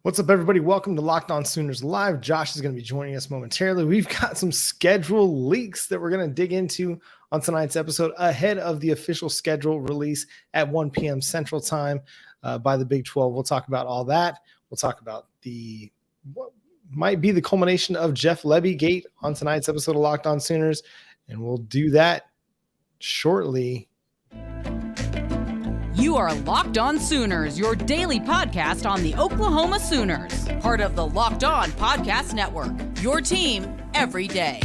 What's up, everybody? Welcome to Locked On Sooners Live. Josh is going to be joining us momentarily. We've got some schedule leaks that we're going to dig into on tonight's episode ahead of the official schedule release at 1 p.m. Central Time by the Big 12. We'll talk about all that. We'll talk about what might be the culmination of Jeff Lebby gate on tonight's episode of Locked On Sooners, and we'll do that shortly. You are Locked On Sooners, your daily podcast on the Oklahoma Sooners, part of the Locked On Podcast Network, your team every day.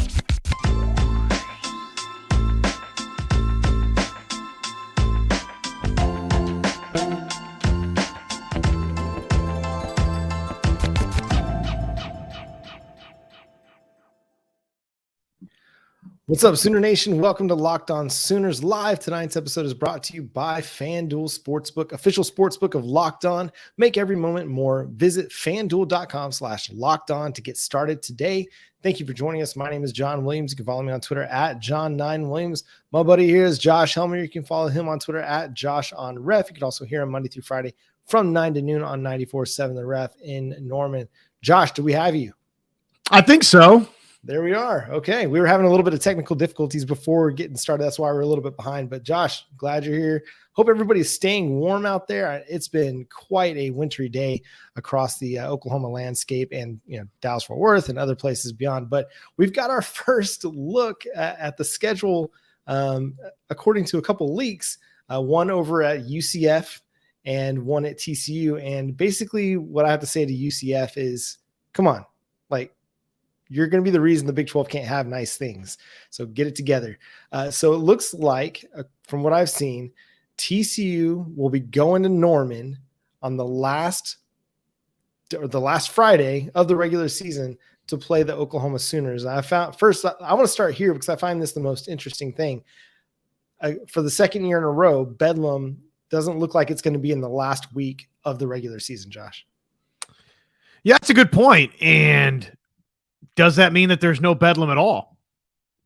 What's up, Sooner Nation? Welcome to Locked On Sooners Live. Tonight's episode is brought to you by FanDuel Sportsbook, official sportsbook of Locked On. Make every moment more. Visit FanDuel.com/LockedOn to get started today. Thank you for joining us. My name is John Williams. You can follow me on Twitter at John9Williams. My buddy here is Josh Helmer. You can follow him on Twitter at JoshOnRef. You can also hear him Monday through Friday from 9 to noon on 94.7 The Ref in Norman. Josh, do we have you? I think so. There we are. Okay. We were having a little bit of technical difficulties before getting started. That's why we're a little bit behind. But Josh, glad you're here. Hope everybody's staying warm out there. It's been quite a wintry day across the Oklahoma landscape and Dallas-Fort Worth and other places beyond. But we've got our first look at the schedule according to a couple leaks, one over at UCF and one at TCU. And basically what I have to say to UCF is, come on, you're going to be the reason the Big 12 can't have nice things. So get it together. So it looks like, from what I've seen, TCU will be going to Norman on the last Friday of the regular season to play the Oklahoma Sooners. I want to start here because I find this the most interesting thing. For the second year in a row, Bedlam doesn't look like it's going to be in the last week of the regular season, Josh. Yeah, that's a good point. And does that mean that there's no Bedlam at all?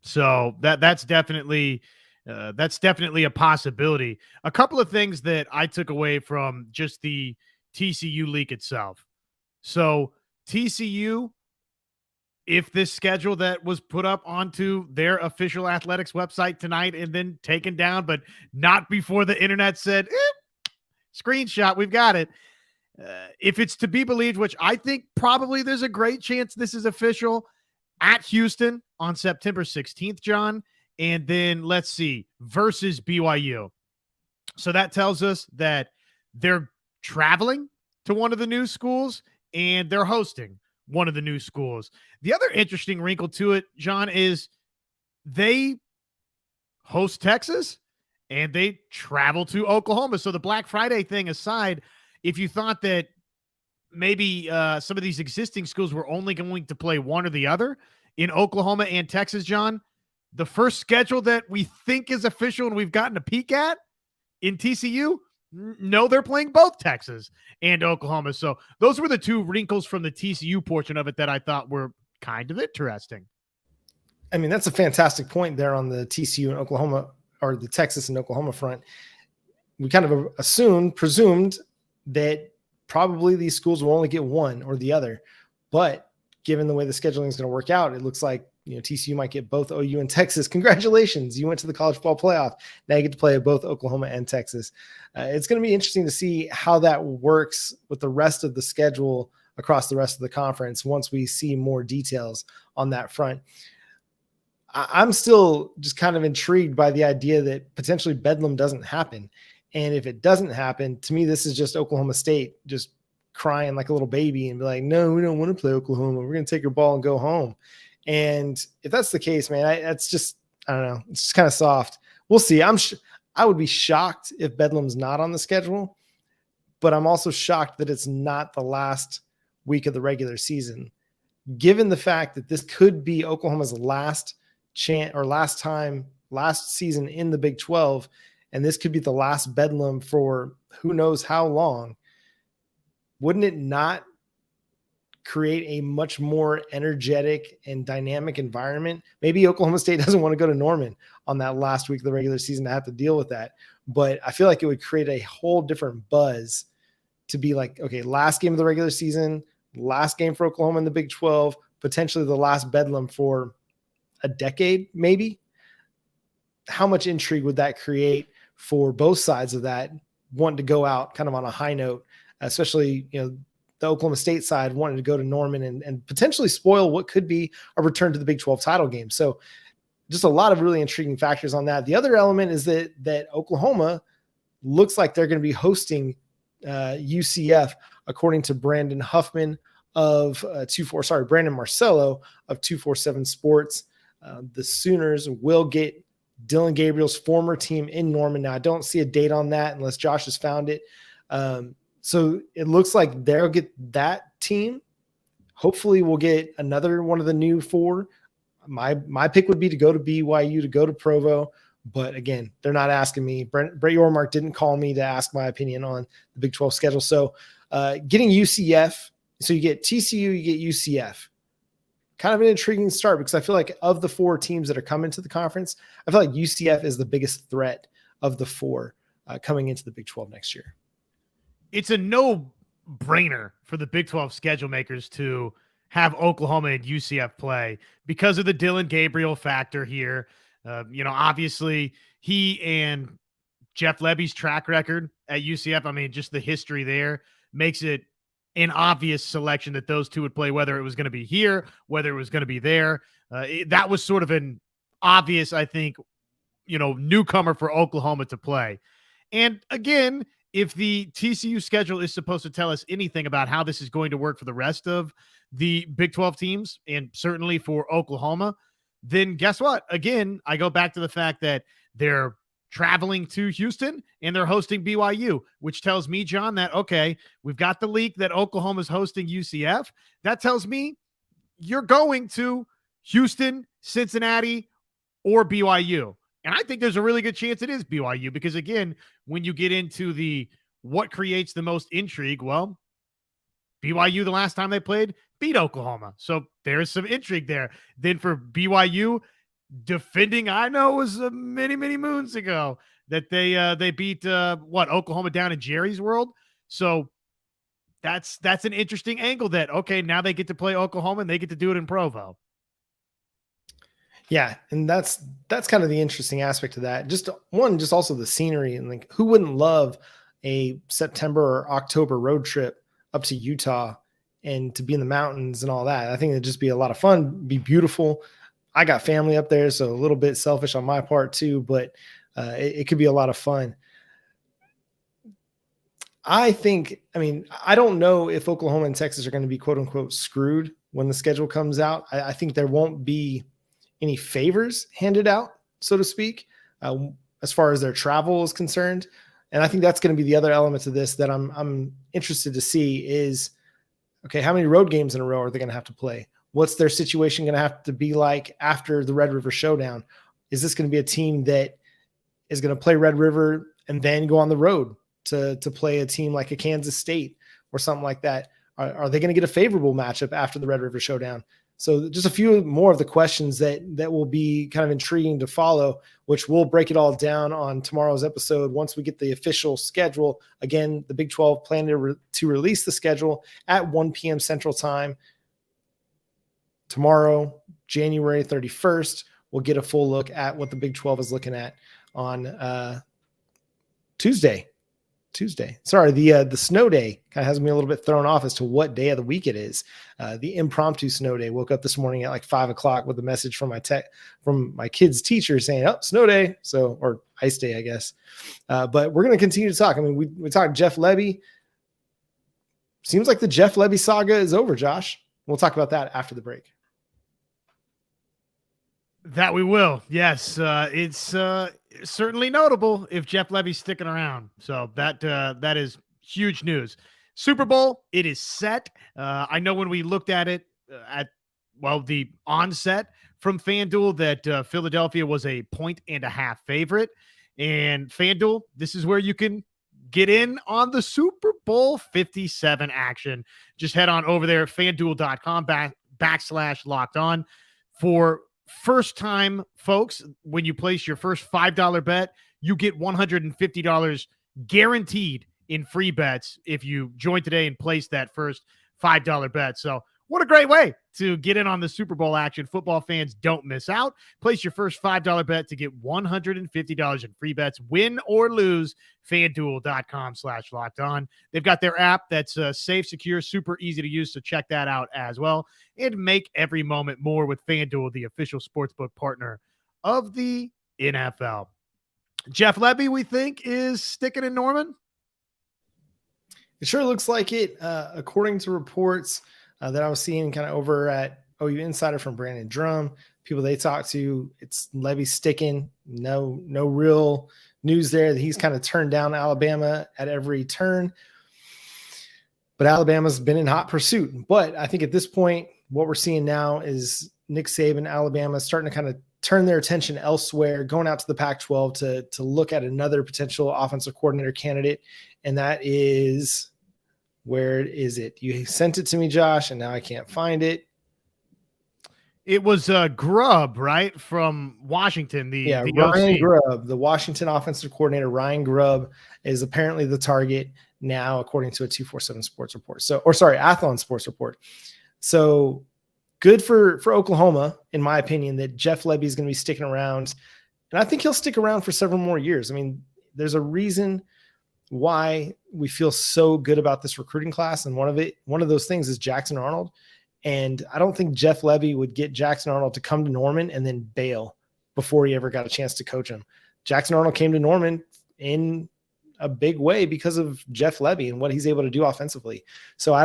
So that's definitely a possibility. A couple of things that I took away from just the TCU leak itself. So TCU, if this schedule that was put up onto their official athletics website tonight and then taken down, but not before the internet said, screenshot, we've got it. If it's to be believed, which I think probably there's a great chance this is official, at Houston on September 16th, John, and then let's see, versus BYU. So that tells us that they're traveling to one of the new schools and they're hosting one of the new schools. The other interesting wrinkle to it, John, is they host Texas and they travel to Oklahoma. So the Black Friday thing aside, if you thought that maybe some of these existing schools were only going to play one or the other in Oklahoma and Texas, John, the first schedule that we think is official and we've gotten a peek at in TCU, no, they're playing both Texas and Oklahoma. So those were the two wrinkles from the TCU portion of it that I thought were kind of interesting. I mean, that's a fantastic point there on the TCU and Oklahoma, or the Texas and Oklahoma front. We kind of presumed that probably these schools will only get one or the other. But given the way the scheduling is going to work out, it looks like TCU might get both OU and Texas. Congratulations. You went to the college football playoff. Now you get to play both Oklahoma and Texas. It's going to be interesting to see how that works with the rest of the schedule across the rest of the conference once we see more details on that front. I'm still just kind of intrigued by the idea that potentially Bedlam doesn't happen. And if it doesn't happen, to me, this is just Oklahoma State just crying like a little baby and be like, no, we don't want to play Oklahoma. We're going to take your ball and go home. And if that's the case, man, that's just, I don't know. It's just kind of soft. We'll see. I would be shocked if Bedlam's not on the schedule, but I'm also shocked that it's not the last week of the regular season, given the fact that this could be Oklahoma's last chance or last season in the Big 12. And this could be the last Bedlam for who knows how long. Wouldn't it not create a much more energetic and dynamic environment? Maybe Oklahoma State doesn't want to go to Norman on that last week of the regular season to have to deal with that. But I feel like it would create a whole different buzz to be like, okay, last game of the regular season, last game for Oklahoma in the Big 12, potentially the last bedlam for a decade, maybe. How much intrigue would that create for both sides of that, wanting to go out kind of on a high note, especially, the Oklahoma State side wanted to go to Norman and potentially spoil what could be a return to the Big 12 title game. So just a lot of really intriguing factors on that. The other element is that Oklahoma looks like they're going to be hosting UCF, according to Brandon Huffman of Brandon Marcello of 247 Sports. The Sooners will get Dylan Gabriel's former team in Norman. Now, I don't see a date on that unless Josh has found it. So it looks like they'll get that team. Hopefully we'll get another one of the new four. My pick would be to go to BYU, to go to Provo. But again, they're not asking me. Brett Yormark didn't call me to ask my opinion on the Big 12 schedule. So getting UCF, so you get TCU, you get UCF. Kind of an intriguing start, because I feel like of the four teams that are coming to the conference, I feel like UCF is the biggest threat of the four coming into the Big 12 next year. It's a no-brainer for the Big 12 schedule makers to have Oklahoma and UCF play because of the Dylan Gabriel factor here. Obviously he and Jeff Lebby's track record at UCF, I mean, just the history there makes it an obvious selection that those two would play, whether it was going to be here, whether it was going to be there. That was sort of an obvious, I think, newcomer for Oklahoma to play. And again, if the TCU schedule is supposed to tell us anything about how this is going to work for the rest of the Big 12 teams, and certainly for Oklahoma, then guess what? Again, I go back to the fact that they're traveling to Houston and they're hosting BYU, which tells me, John, that, okay, we've got the leak that Oklahoma's hosting UCF. That tells me you're going to Houston, Cincinnati, or BYU. And I think there's a really good chance it is BYU, because again, when you get into the what creates the most intrigue, well, BYU the last time they played beat Oklahoma. So there's some intrigue there. Then for BYU defending, I know it was many, many moons ago that they beat Oklahoma down in Jerry's World. So that's an interesting angle that, okay, now they get to play Oklahoma and they get to do it in Provo. Yeah, and that's kind of the interesting aspect of that. Just also the scenery, and like, who wouldn't love a September or October road trip up to Utah and to be in the mountains and all that? I think it'd just be a lot of fun, be beautiful. I got family up there, so a little bit selfish on my part too, but it could be a lot of fun. I don't know if Oklahoma and Texas are going to be quote unquote screwed when the schedule comes out. I think there won't be any favors handed out, so to speak, as far as their travel is concerned. And I think that's going to be the other element to this that I'm interested to see is, okay, how many road games in a row are they going to have to play? What's their situation going to have to be like after the Red River Showdown? Is this going to be a team that is going to play Red River and then go on the road to play a team like a Kansas State or something like that? Are they going to get a favorable matchup after the Red River Showdown? So just a few more of the questions that will be kind of intriguing to follow, which we'll break it all down on tomorrow's episode once we get the official schedule. Again, the Big 12 plan to release the schedule at 1 p.m. Central Time. Tomorrow, January 31st, we'll get a full look at what the Big 12 is looking at on Tuesday. Sorry, the snow day kind of has me a little bit thrown off as to what day of the week it is. The impromptu snow day. Woke up this morning at like 5:00 with a message from my kid's teacher saying, "Oh, snow day." So, or ice day, I guess. But we're going to continue to talk. I mean, we talked Jeff Lebby. Seems like the Jeff Lebby saga is over, Josh. We'll talk about that after the break. That we will. Yes. It's certainly notable if Jeff Lebby's sticking around. So that is huge news. Super Bowl, it is set. I know when we looked at it the onset from FanDuel that Philadelphia was a 1.5-point favorite. And FanDuel, this is where you can get in on the Super Bowl 57 action. Just head on over there, FanDuel.com/locked-on. For first-time folks, when you place your first $5 bet, you get $150 guaranteed in free bets if you join today and place that first $5 bet. So what a great way to get in on the Super Bowl action. Football fans, don't miss out. Place your first $5 bet to get $150 in free bets, win or lose. FanDuel.com/locked-on. They've got their app that's safe, secure, super easy to use, so check that out as well. And make every moment more with FanDuel, the official sportsbook partner of the NFL. Jeff Lebby, we think, is sticking in Norman? It sure looks like it, according to reports that I was seeing kind of over at OU Insider from Brandon Drum, people they talk to. It's Lebby sticking. No real news there that he's kind of turned down Alabama at every turn. But Alabama's been in hot pursuit. But I think at this point, what we're seeing now is Nick Saban, Alabama, starting to kind of turn their attention elsewhere, going out to the Pac-12 to look at another potential offensive coordinator candidate. And that is, where is it? You sent it to me, Josh, and now I can't find it. It was Grubb, right, from Washington. The Ryan OC. Grubb, the Washington offensive coordinator. Ryan Grubb is apparently the target now, according to a 247 Sports report. Athlon Sports report. So good for Oklahoma, in my opinion, that Jeff Lebby is going to be sticking around, and I think he'll stick around for several more years. I mean, there's a reason why we feel so good about this recruiting class. And one of those things is Jackson Arnold. And I don't think Jeff Lebby would get Jackson Arnold to come to Norman and then bail before he ever got a chance to coach him. Jackson Arnold came to Norman in a big way because of Jeff Lebby and what he's able to do offensively. So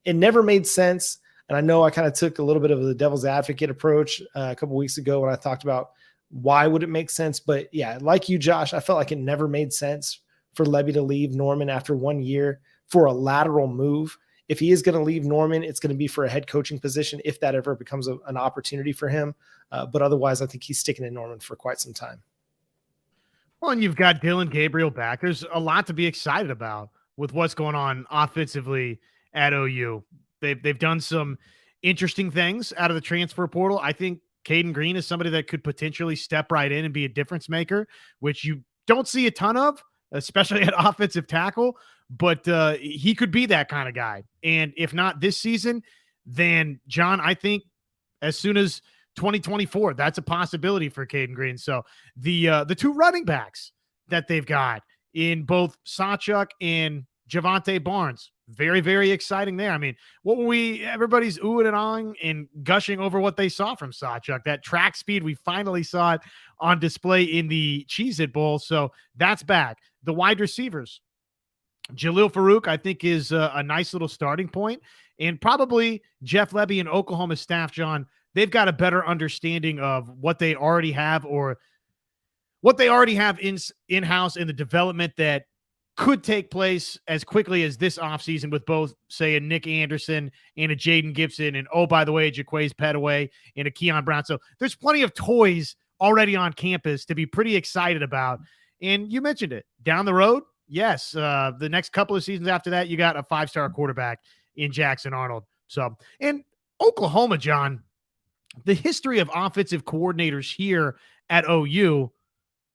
it never made sense. And I know I kind of took a little bit of the devil's advocate approach a couple weeks ago when I talked about why would it make sense. But yeah, like you, Josh, I felt like it never made sense for Lebby to leave Norman after 1 year for a lateral move. If he is going to leave Norman, it's going to be for a head coaching position if that ever becomes an opportunity for him. But otherwise, I think he's sticking in Norman for quite some time. Well, and you've got Dylan Gabriel back. There's a lot to be excited about with what's going on offensively at OU. They've done some interesting things out of the transfer portal. I think Caden Green is somebody that could potentially step right in and be a difference maker, which you don't see a ton of, especially at offensive tackle, but he could be that kind of guy. And if not this season, then John, I think as soon as 2024, that's a possibility for Caden Green. So the two running backs that they've got in both Sawchuk and Javante Barnes, very, very exciting there. I mean, everybody's oohing and ahhing and gushing over what they saw from Sawchuk, that track speed. We finally saw it on display in the Cheez-It Bowl. So that's back. The wide receivers, Jalil Farouk, I think, is a nice little starting point. And probably Jeff Lebby and Oklahoma staff, John, they've got a better understanding of what they already have in-house in the development that could take place as quickly as this offseason with both, say, a Nick Anderson and a Jaden Gibson, and, oh, by the way, Jaquays Petaway and a Keon Brown. So there's plenty of toys already on campus to be pretty excited about. And you mentioned it. Down the road, yes, the next couple of seasons after that, you got a 5-star quarterback in Jackson Arnold. So, and Oklahoma, John, the history of offensive coordinators here at OU,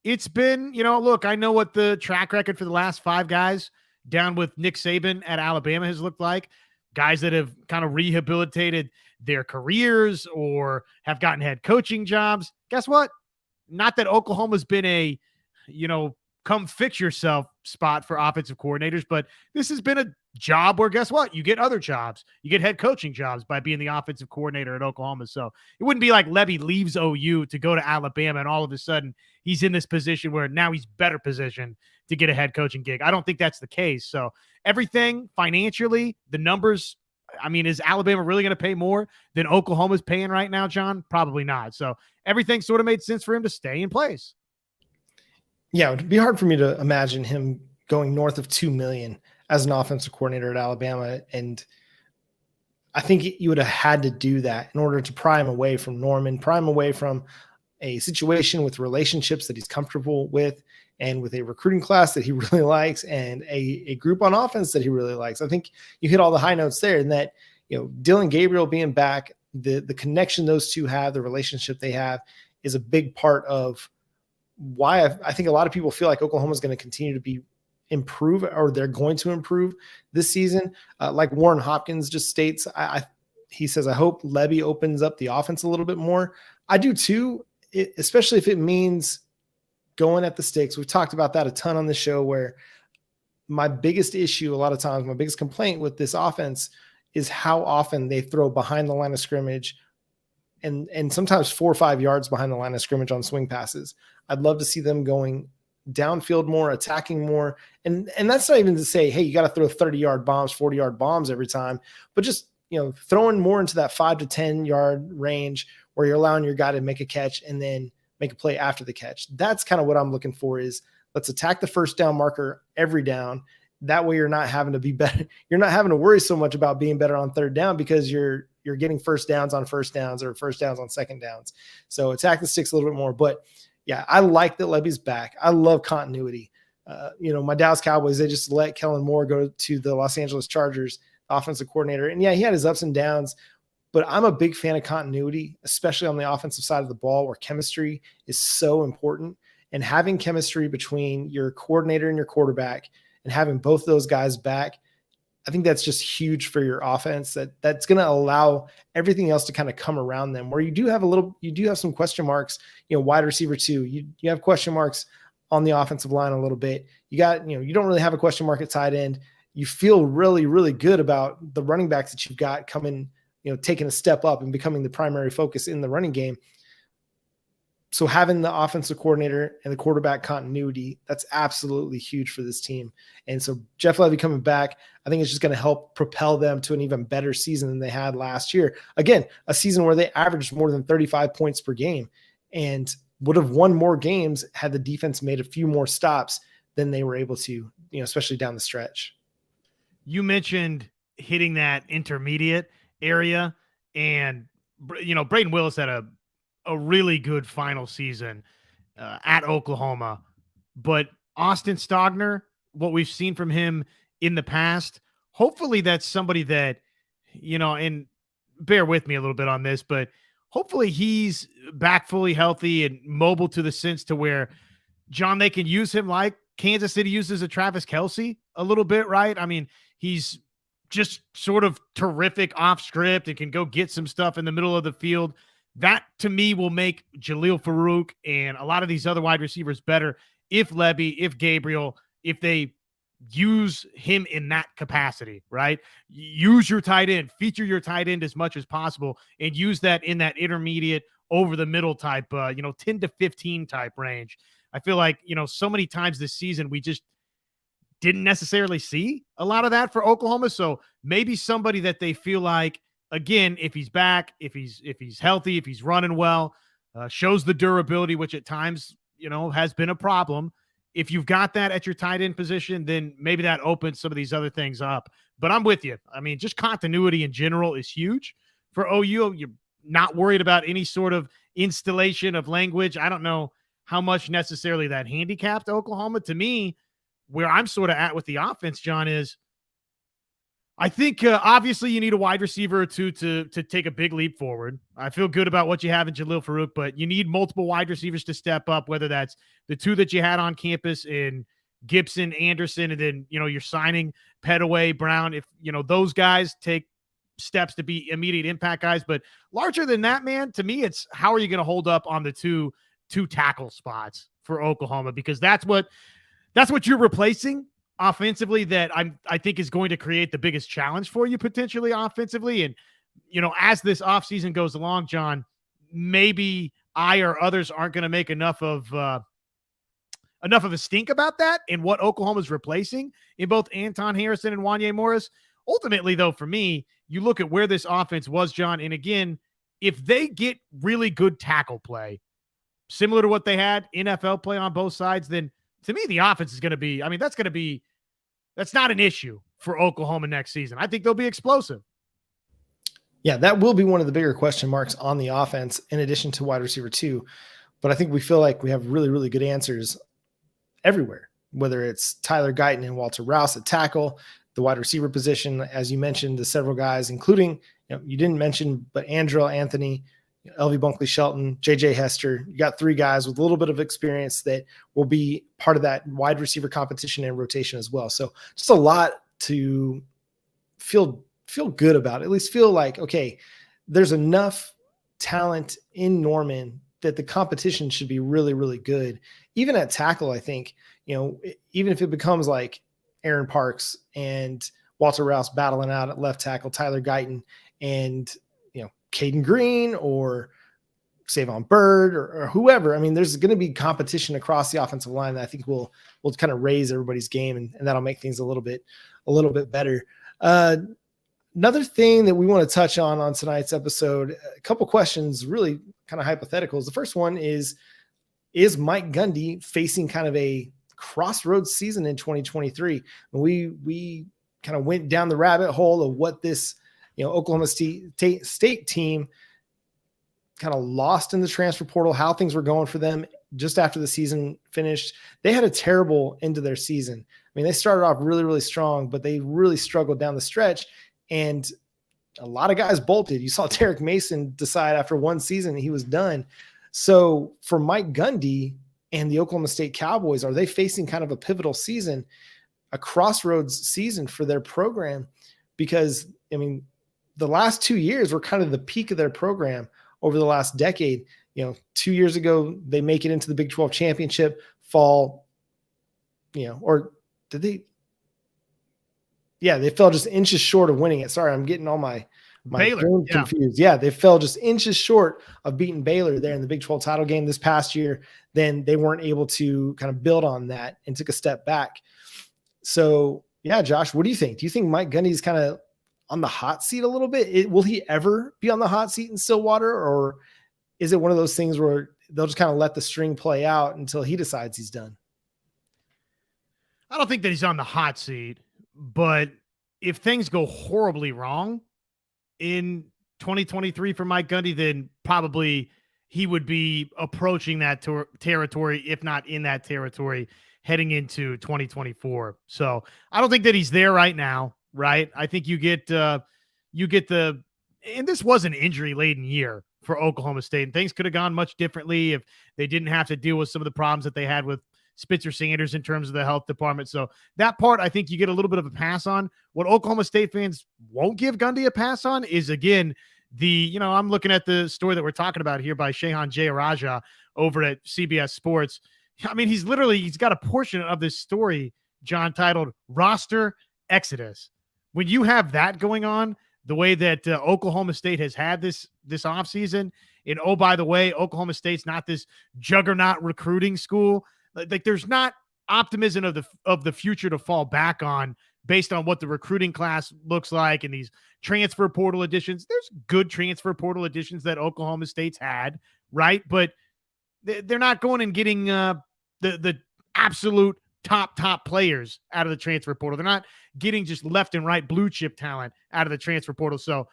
it's been, look, I know what the track record for the last 5 guys down with Nick Saban at Alabama has looked like. Guys that have kind of rehabilitated their careers or have gotten head coaching jobs. Guess what? Not that Oklahoma's been a, come fix yourself spot for offensive coordinators, but this has been a job where, guess what? You get other jobs. You get head coaching jobs by being the offensive coordinator at Oklahoma. So it wouldn't be like Lebby leaves OU to go to Alabama and all of a sudden he's in this position where now he's better positioned to get a head coaching gig. I don't think that's the case. So everything financially, the numbers, I mean, is Alabama really going to pay more than Oklahoma's paying right now, John? Probably not. So everything sort of made sense for him to stay in place. Yeah, it would be hard for me to imagine him going north of $2 million as an offensive coordinator at Alabama. And I think you would have had to do that in order to pry him away from Norman, pry him away from a situation with relationships that he's comfortable with and with a recruiting class that he really likes and a group on offense that he really likes. I think you hit all the high notes there, and that, Dylan Gabriel being back, the connection those two have, the relationship they have, is a big part of why I think a lot of people feel like Oklahoma is going to continue to be improve, or they're going to improve this season. Like Warren Hopkins just states, he says, I hope Lebby opens up the offense a little bit more. I do too, especially if it means going at the sticks. We've talked about that a ton on the show, where my biggest issue, a lot of times, my biggest complaint with this offense is how often they throw behind the line of scrimmage and sometimes 4 or 5 yards behind the line of scrimmage on swing passes. I'd love to see them going downfield more, attacking more. And that's not even to say, hey, you got to throw 30-yard bombs, 40-yard bombs every time, but just, throwing more into that 5 to 10-yard range where you're allowing your guy to make a catch and then make a play after the catch. That's kind of what I'm looking for, is let's attack the first down marker every down. That way you're not having to be better. You're not having to worry so much about being better on third down, because you're getting first downs on first downs or first downs on second downs. So attack the sticks a little bit more. But yeah, I like that Lebby's back. I love continuity. My Dallas Cowboys, they just let Kellen Moore go to the Los Angeles Chargers, offensive coordinator. And yeah, he had his ups and downs, but I'm a big fan of continuity, especially on the offensive side of the ball, where chemistry is so important. And having chemistry between your coordinator and your quarterback and having both those guys back, I think that's just huge for your offense. That's going to allow everything else to kind of come around them, where you do have some question marks, wide receiver 2, you have question marks on the offensive line a little bit. You don't really have a question mark at tight end. You feel really, really good about the running backs that you've got coming, taking a step up and becoming the primary focus in the running game. So having the offensive coordinator and the quarterback continuity, that's absolutely huge for this team. And so Jeff Lebby coming back, I think it's just going to help propel them to an even better season than they had last year. Again, a season where they averaged more than 35 points per game and would have won more games had the defense made a few more stops than they were able to, especially down the stretch. You mentioned hitting that intermediate area, and Braden Willis had a really good final season at Oklahoma, but Austin Stogner, what we've seen from him in the past, hopefully that's somebody that, and bear with me a little bit on this, but hopefully he's back fully healthy and mobile to the sense to where, John, they can use him like Kansas City uses a Travis Kelce a little bit, right? I mean, he's just sort of terrific off script and can go get some stuff in the middle of the field. That, to me, will make Jaleel Farouk and a lot of these other wide receivers better if Lebby, if Gabriel, if they use him in that capacity, right? Use your tight end, feature your tight end as much as possible, and use that in that intermediate over the middle type, 10 to 15 type range. I feel like, so many times this season, we just didn't necessarily see a lot of that for Oklahoma. So maybe somebody that they feel like, again, if he's back, if he's healthy, if he's running well, shows the durability, which at times, has been a problem. If you've got that at your tight end position, then maybe that opens some of these other things up. But I'm with you. I mean, just continuity in general is huge for OU. You're not worried about any sort of installation of language. I don't know how much necessarily that handicapped Oklahoma. To me, where I'm sort of at with the offense, John, is I think obviously you need a wide receiver or two to take a big leap forward. I feel good about what you have in Jaleel Farouk, but you need multiple wide receivers to step up, whether that's the two that you had on campus in Gibson, Anderson, and then, you're signing Petaway, Brown. If, those guys take steps to be immediate impact guys, but larger than that, man, to me, it's how are you going to hold up on the two tackle spots for Oklahoma? Because that's what you're replacing offensively that I think is going to create the biggest challenge for you potentially offensively. And, as this offseason goes along, John, maybe I or others aren't going to make enough of a stink about that and what Oklahoma's replacing in both Anton Harrison and Wanye Morris. Ultimately, though, for me, you look at where this offense was, John, and again, if they get really good tackle play, similar to what they had NFL play on both sides, then to me, the offense is going to be, that's not an issue for Oklahoma next season. I think they'll be explosive. Yeah, that will be one of the bigger question marks on the offense in addition to wide receiver 2. But I think we feel like we have really, really good answers everywhere, whether it's Tyler Guyton and Walter Rouse at tackle, the wide receiver position, as you mentioned, the several guys, including, you didn't mention, but Andrell Anthony, LV Bunkley Shelton, JJ Hester. You got 3 guys with a little bit of experience that will be part of that wide receiver competition and rotation as well. So just a lot to feel good about, at least feel like, okay, there's enough talent in Norman that the competition should be really, really good. Even at tackle, I think, even if it becomes like Aaron Parks and Walter Rouse battling out at left tackle, Tyler Guyton and, Caden Green or Savon Bird or whoever. I mean, there's going to be competition across the offensive line that I think will kind of raise everybody's game, and that'll make things a little bit better. Another thing that we want to touch on tonight's episode, a couple questions, really kind of hypotheticals. The first one is Mike Gundy facing kind of a crossroads season in 2023? We kind of went down the rabbit hole of what this, Oklahoma State team kind of lost in the transfer portal, how things were going for them just after the season finished. They had a terrible end to their season. I mean, they started off really, really strong, but they really struggled down the stretch. And a lot of guys bolted. You saw Derek Mason decide after one season he was done. So for Mike Gundy and the Oklahoma State Cowboys, are they facing kind of a pivotal season, a crossroads season for their program? Because, I mean, the last 2 years were kind of the peak of their program over the last decade. 2 years ago, they make it into the Big 12 championship, fall, or did they? Yeah, they fell just inches short of winning it. Sorry, I'm getting all my Baylor confused. Yeah, they fell just inches short of beating Baylor there in the Big 12 title game this past year. Then they weren't able to kind of build on that and took a step back. So, yeah, Josh, what do you think? Do you think Mike Gundy's kind of on the hot seat a little bit? Will he ever be on the hot seat in Stillwater, or is it one of those things where they'll just kind of let the string play out until he decides he's done? I don't think that he's on the hot seat, but if things go horribly wrong in 2023 for Mike Gundy, then probably he would be approaching that territory, if not in that territory, heading into 2024. So I don't think that he's there right now, right? I think you get the, and this was an injury-laden year for Oklahoma State, and things could have gone much differently if they didn't have to deal with some of the problems that they had with Spitzer Sanders in terms of the health department. So that part, I think you get a little bit of a pass on. What Oklahoma State fans won't give Gundy a pass on is, again, I'm looking at the story that we're talking about here by Shehan Jayaraja over at CBS Sports. I mean, he's got a portion of this story, John, titled Roster Exodus. When you have that going on, the way that Oklahoma State has had this offseason, and oh, by the way, Oklahoma State's not this juggernaut recruiting school. Like, there's not optimism of the future to fall back on based on what the recruiting class looks like and these transfer portal additions. There's good transfer portal additions that Oklahoma State's had, right? But they're not going and getting the absolute top players out of the transfer portal. They're not getting just left and right blue chip talent out of the transfer portal. So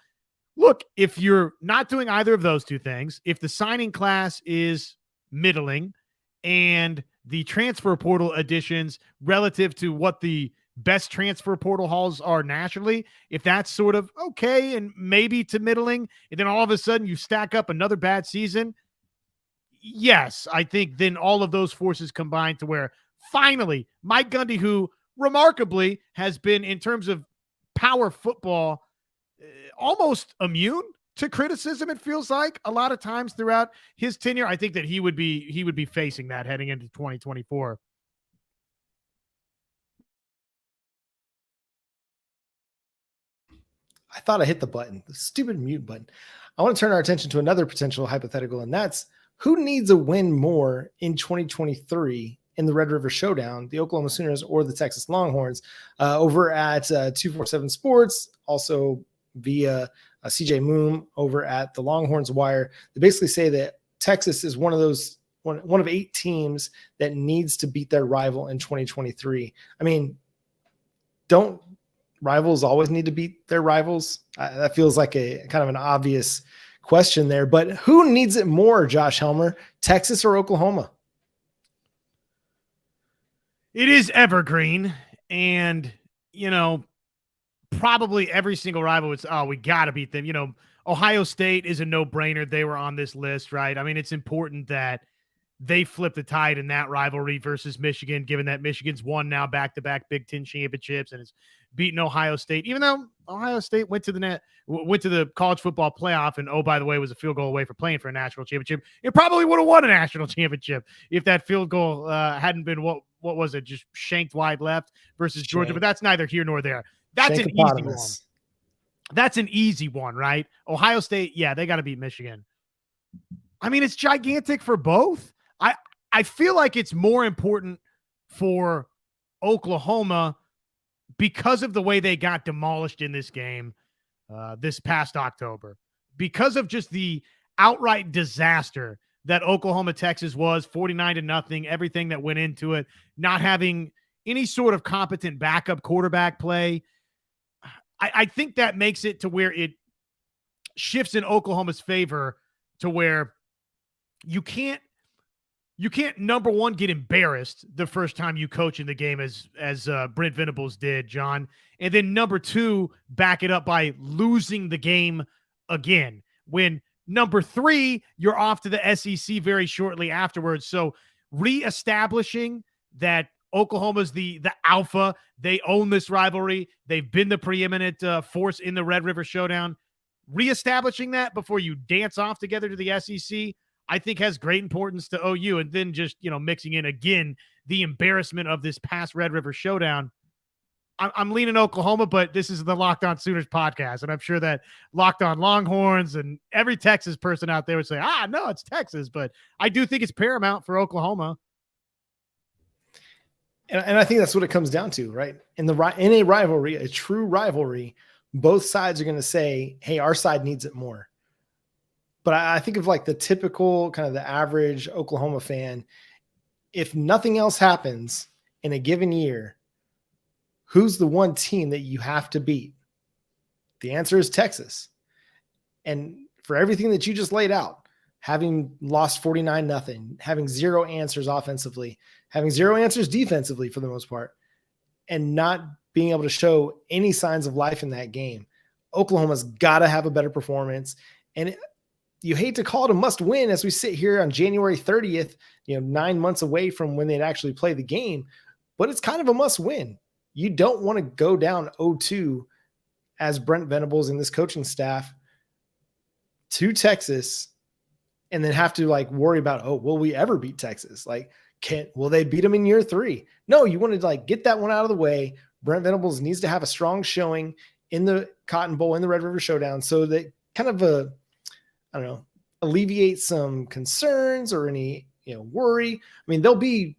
look, if you're not doing either of those two things, if the signing class is middling and the transfer portal additions relative to what the best transfer portal hauls are nationally, if that's sort of okay and maybe to middling, and then all of a sudden you stack up another bad season, yes, I think then all of those forces combine to where finally Mike Gundy, who remarkably has been, in terms of power football, almost immune to criticism, it feels like a lot of times throughout his tenure, I think that he would be facing that heading into 2024. I thought I hit the button, the stupid mute button. I want to turn our attention to another potential hypothetical, and that's who needs a win more in 2023 in the Red River Showdown, the Oklahoma Sooners or the Texas Longhorns? Over at 247 Sports, also via CJ Moon over at the Longhorns Wire, they basically say that Texas is one of 8 teams that needs to beat their rival in 2023. I mean, don't rivals always need to beat their rivals? That feels like a kind of an obvious question there, but who needs it more, Josh Helmer, Texas or Oklahoma? It is evergreen. And, probably every single rival was, oh, we got to beat them. Ohio State is a no-brainer. They were on this list, right? I mean, it's important that they flip the tide in that rivalry versus Michigan, given that Michigan's won now back-to-back Big Ten championships and has beaten Ohio State, even though Ohio State went to the college football playoff and, oh, by the way, was a field goal away for playing for a national championship. It probably would have won a national championship if that field goal hadn't been, what was it, just shanked wide left versus Georgia, but that's neither here nor there. That's an easy one. That's an easy one, right? Ohio State, yeah, they got to beat Michigan. I mean, it's gigantic for both. I feel like it's more important for Oklahoma because of the way they got demolished in this game this past October, because of just the outright disaster that Oklahoma, Texas was, 49-0, everything that went into it, not having any sort of competent backup quarterback play. I think that makes it to where it shifts in Oklahoma's favor to where you can't, number one, get embarrassed the first time you coach in the game as Brent Venables did, John. And then number two, back it up by losing the game again. When number three, you're off to the SEC very shortly afterwards. So reestablishing that Oklahoma's the alpha, they own this rivalry. They've been the preeminent force in the Red River Showdown. Reestablishing that before you dance off together to the SEC, I think has great importance to OU. And then just, mixing in again the embarrassment of this past Red River Showdown. I'm leaning Oklahoma, but this is the Locked On Sooners podcast, and I'm sure that Locked On Longhorns and every Texas person out there would say, no, it's Texas. But I do think it's paramount for Oklahoma. And I think that's what it comes down to, right? In a rivalry, a true rivalry, both sides are going to say, hey, our side needs it more. But I think of like the typical kind of the average Oklahoma fan, if nothing else happens in a given year, who's the one team that you have to beat? The answer is Texas. And for everything that you just laid out, having lost 49-0, having zero answers offensively, having zero answers defensively for the most part, and not being able to show any signs of life in that game, Oklahoma's got to have a better performance. And you hate to call it a must win as we sit here on January 30th, 9 months away from when they'd actually play the game, but it's kind of a must win. You don't want to go down 0-2 as Brent Venables and this coaching staff to Texas and then have to worry about, will we ever beat Texas? Will they beat them in year 3? No, you want to get that one out of the way. Brent Venables needs to have a strong showing in the Cotton Bowl, in the Red River Showdown, so that kind of alleviate some concerns or any, worry. I mean, there'll be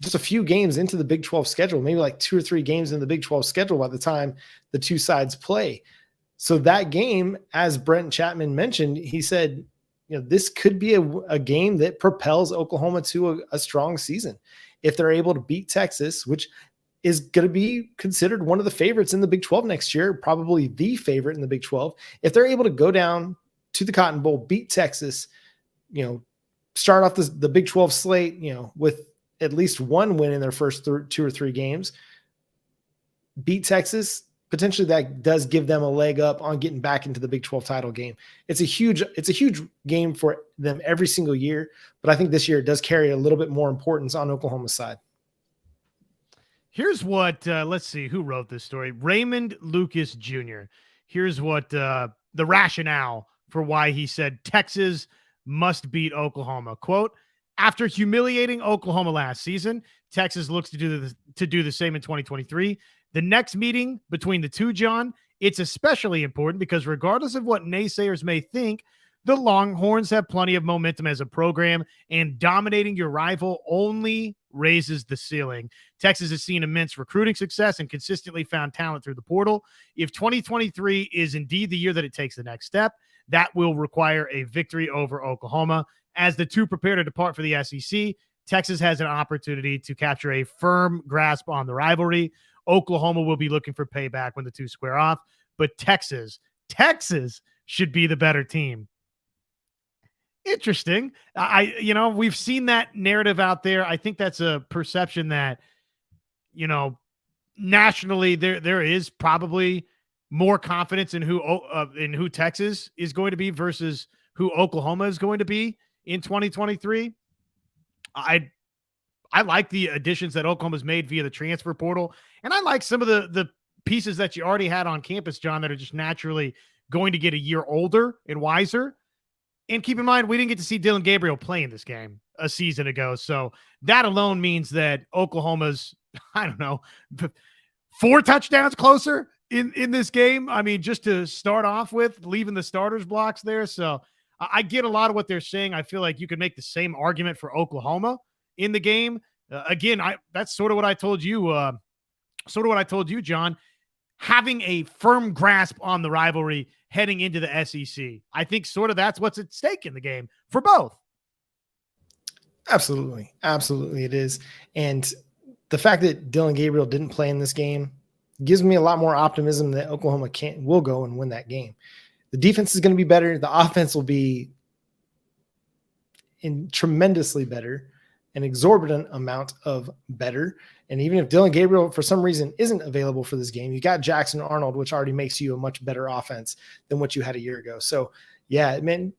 just a few games into the Big 12 schedule, maybe 2 or 3 games in the Big 12 schedule by the time the two sides play. So that game, as Brent Chapman mentioned, he said, this could be a game that propels Oklahoma to a strong season. If they're able to beat Texas, which is going to be considered one of the favorites in the Big 12 next year, probably the favorite in the Big 12. If they're able to go down to the Cotton Bowl, beat Texas, start off the Big 12 slate, with at least one win in their first 2 or 3 games, beat Texas, potentially that does give them a leg up on getting back into the Big 12 title game. It's a huge game for them every single year, but I think this year it does carry a little bit more importance on Oklahoma's side. Here's what, let's see who wrote this story. Raymond Lucas Jr. Here's what the rationale for why he said Texas must beat Oklahoma. Quote, after humiliating Oklahoma last season, Texas looks to do the same in 2023. The next meeting between the two, John, it's especially important because regardless of what naysayers may think, the Longhorns have plenty of momentum as a program, and dominating your rival only raises the ceiling. Texas has seen immense recruiting success and consistently found talent through the portal. If 2023 is indeed the year that it takes the next step, that will require a victory over Oklahoma. As the two prepare to depart for the SEC, Texas has an opportunity to capture a firm grasp on the rivalry. Oklahoma will be looking for payback when the two square off, but Texas should be the better team. Interesting. We've seen that narrative out there. I think that's a perception that, nationally there is probably more confidence in who Texas is going to be versus who Oklahoma is going to be in 2023. I like the additions that Oklahoma's made via the transfer portal, and I like some of the pieces that you already had on campus, John, that are just naturally going to get a year older and wiser. And keep in mind, we didn't get to see Dylan Gabriel play in this game a season ago. So that alone means that Oklahoma's, 4 touchdowns closer in this game. I mean, just to start off with, leaving the starters blocks there. So I get a lot of what they're saying. I feel like you could make the same argument for Oklahoma in the game. Again, that's sort of what I told you. John. Having a firm grasp on the rivalry heading into the SEC. I think sort of that's what's at stake in the game for both. Absolutely. Absolutely it is. And the fact that Dylan Gabriel didn't play in this game gives me a lot more optimism that Oklahoma will go and win that game. The defense is going to be better. The offense will be tremendously better, an exorbitant amount of better. And even if Dylan Gabriel, for some reason, isn't available for this game, you got Jackson Arnold, which already makes you a much better offense than what you had a year ago. So, yeah, man,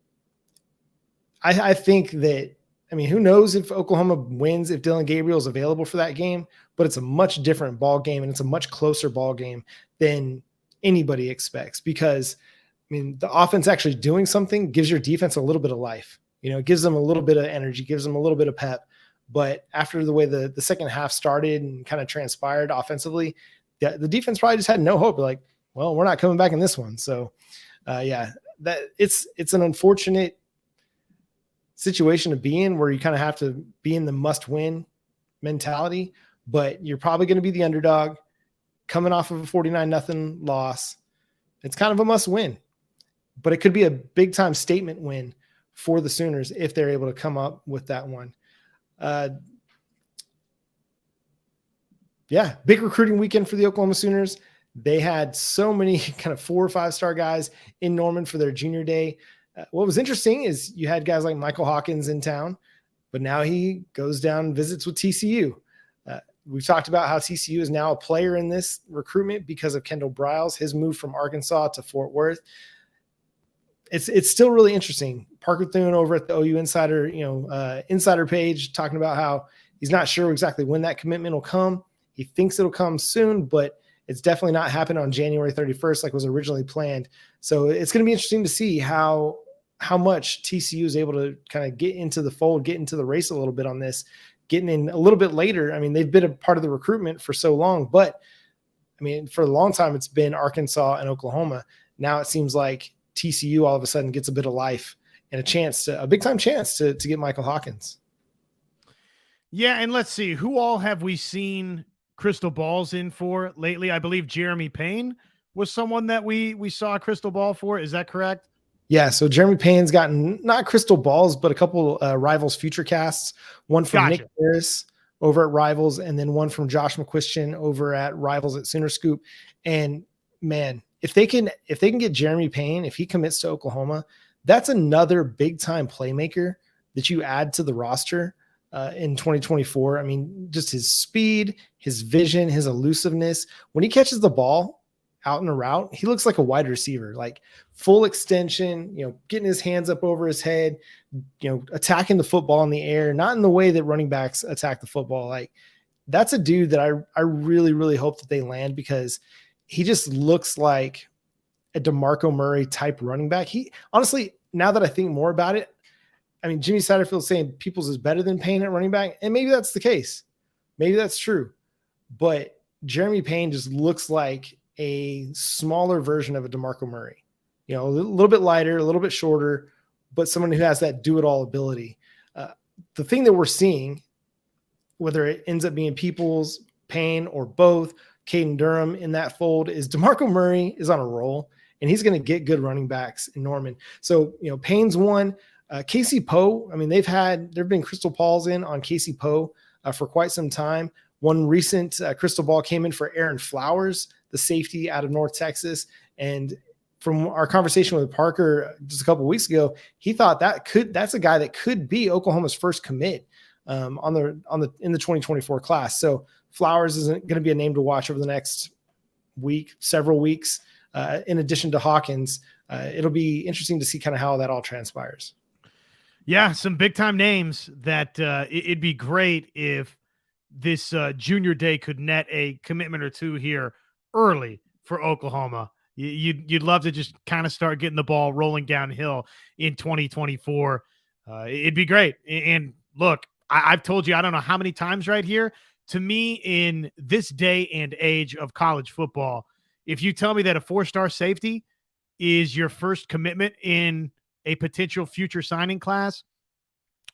I think that, who knows if Oklahoma wins if Dylan Gabriel is available for that game, but it's a much different ball game, and it's a much closer ball game than anybody expects because, the offense actually doing something gives your defense a little bit of life. It gives them a little bit of energy, gives them a little bit of pep. But after the way the second half started and kind of transpired offensively, the defense probably just had no hope. Like, well, we're not coming back in this one. So, that it's an unfortunate situation to be in where you kind of have to be in the must-win mentality. But you're probably going to be the underdog coming off of a 49-0 loss. It's kind of a must-win, but it could be a big-time statement win for the Sooners if they're able to come up with that one. Big recruiting weekend for the Oklahoma Sooners. They had so many kind of 4 or 5-star guys in Norman for their junior day. What was interesting is you had guys like Michael Hawkins in town, but now he goes down and visits with TCU. We've talked about how TCU is now a player in this recruitment because of Kendall Briles, his move from Arkansas to Fort Worth. It's still really interesting. Parker Thune over at the OU Insider, Insider page talking about how he's not sure exactly when that commitment will come. He thinks it'll come soon, but it's definitely not happening on January 31st like was originally planned. So it's going to be interesting to see how much TCU is able to kind of get into the fold, get into the race a little bit on this, getting in a little bit later. They've been a part of the recruitment for so long, but for a long time, it's been Arkansas and Oklahoma. Now it seems like TCU all of a sudden gets a bit of life and a big time chance to get Michael Hawkins. Yeah. And let's see, who all have we seen crystal balls in for lately? I believe Jeremy Payne was someone that we saw a crystal ball for. Is that correct? Yeah. So Jeremy Payne's gotten not crystal balls, but a couple Rivals future casts, one from Nick Harris over at Rivals, and then one from Josh McQuistion over at Rivals at Sooner Scoop. And man, if they can get Jeremy Payne, if he commits to Oklahoma, that's another big time playmaker that you add to the roster in 2024. Just his speed, his vision, his elusiveness. When he catches the ball out in a route, he looks like a wide receiver, like full extension, getting his hands up over his head, attacking the football in the air, not in the way that running backs attack the football. Like, that's a dude that I really, really hope that they land, because he just looks like a DeMarco Murray type running back. He honestly, now that I think more about it, Jimmy Satterfield's saying Peoples is better than Payne at running back, and maybe that's the case. Maybe that's true. But Jeremy Payne just looks like a smaller version of a DeMarco Murray. A little bit lighter, a little bit shorter, but someone who has that do-it-all ability. The thing that we're seeing, whether it ends up being Peoples, Payne, or both, Caden Durham in that fold, is DeMarco Murray is on a roll, and he's going to get good running backs in Norman. So, Payne's one. Casey Poe, there've been crystal balls in on Casey Poe for quite some time. One recent crystal ball came in for Aaron Flowers, the safety out of North Texas. And from our conversation with Parker just a couple of weeks ago, he thought that's a guy that could be Oklahoma's first commit in the 2024 class. So Flowers isn't going to be a name to watch over the next week, several weeks. in addition to Hawkins. It'll be interesting to see kind of how that all transpires. Yeah, some big time names that it'd be great if this junior day could net a commitment or two here early for Oklahoma. You'd love to just kind of start getting the ball rolling downhill in 2024. It'd be great. And look, I've told you, I don't know how many times right here, to me in this day and age of college football, if you tell me that a 4-star safety is your first commitment in a potential future signing class,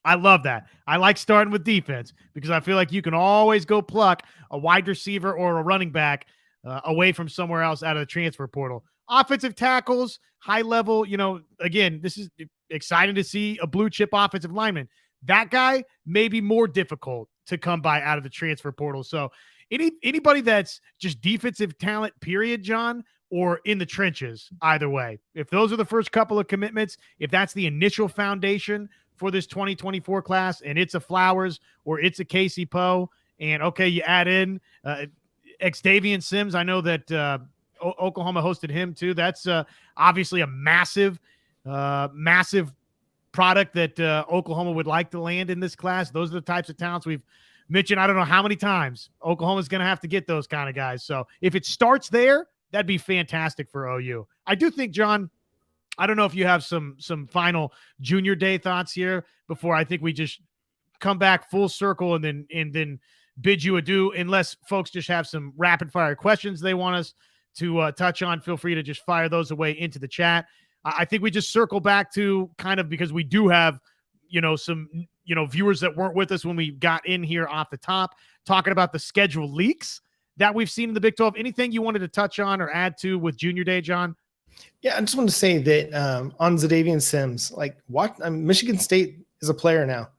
I love that. I like starting with defense because I feel like you can always go pluck a wide receiver or a running back away from somewhere else out of the transfer portal. Offensive tackles, high level, again, this is exciting to see a blue chip offensive lineman. That guy may be more difficult to come by out of the transfer portal. So anybody that's just defensive talent, period, John, or in the trenches, either way. If those are the first couple of commitments, if that's the initial foundation for this 2024 class, and it's a Flowers or it's a Casey Poe, and okay, you add in Xavier Sims. I know that Oklahoma hosted him too. That's obviously a massive product that Oklahoma would like to land in this class. Those are the types of talents we've mentioned. I don't know how many times Oklahoma's going to have to get those kind of guys. So if it starts there, that'd be fantastic for OU. I do think, John, I don't know if you have some final junior day thoughts here before I think we just come back full circle and then bid you adieu, unless folks just have some rapid fire questions they want us to touch on. Feel free to just fire those away into the chat. I think we just circle back to kind of, because we do have, some, viewers that weren't with us when we got in here off the top, talking about the schedule leaks that we've seen in the Big 12. Anything you wanted to touch on or add to with junior day, John? Yeah, I just want to say that on Xavier Sims, Michigan State is a player now